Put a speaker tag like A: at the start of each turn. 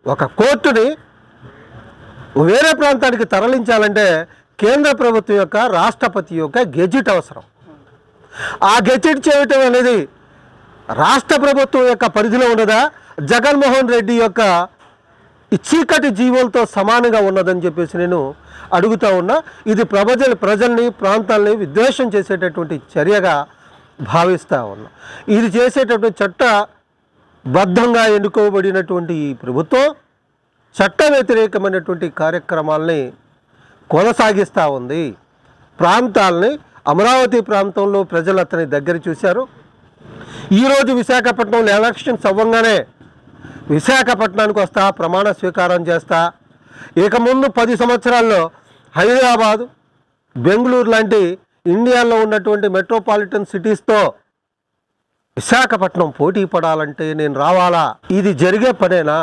A: ఒక కోర్టుని వేరే ప్రాంతానికి తరలించాలంటే కేంద్ర ప్రభుత్వం యొక్క రాష్ట్రపతి యొక్క గెజిట్ అవసరం. ఆ గెజిట్ చేయటం అనేది రాష్ట్ర ప్రభుత్వం యొక్క పరిధిలో ఉన్నదా, జగన్మోహన్ రెడ్డి యొక్క ఈ చీకటి జీవులతో సమానంగా ఉన్నదని చెప్పేసి నేను అడుగుతూ ఉన్నా. ఇది ప్రజల్ని ప్రాంతాలని విద్వేషం చేసేటటువంటి చర్యగా భావిస్తూ ఉన్నా. ఇది చేసేటటువంటి చట్టబద్ధంగా ఎన్నుకోబడినటువంటి ఈ ప్రభుత్వం చట్ట వ్యతిరేకమైనటువంటి కార్యక్రమాలని కొనసాగిస్తూ ఉంది. ప్రాంతాలని అమరావతి ప్రాంతంలో ప్రజలు అతని దగ్గర చూశారు. ఈరోజు విశాఖపట్నంలో ఎలక్షన్స్ అవ్వగానే విశాఖపట్నానికి వస్తా, ప్రమాణ స్వీకారం చేస్తా, ఇక ముందు 10 సంవత్సరాల్లో హైదరాబాదు, బెంగళూరు లాంటి ఇండియాలో ఉన్నటువంటి మెట్రోపాలిటన్ సిటీస్తో విశాఖపట్నం పోటీ పడాలంటే నేను రావాలా? ఇది జరిగే పనేనా?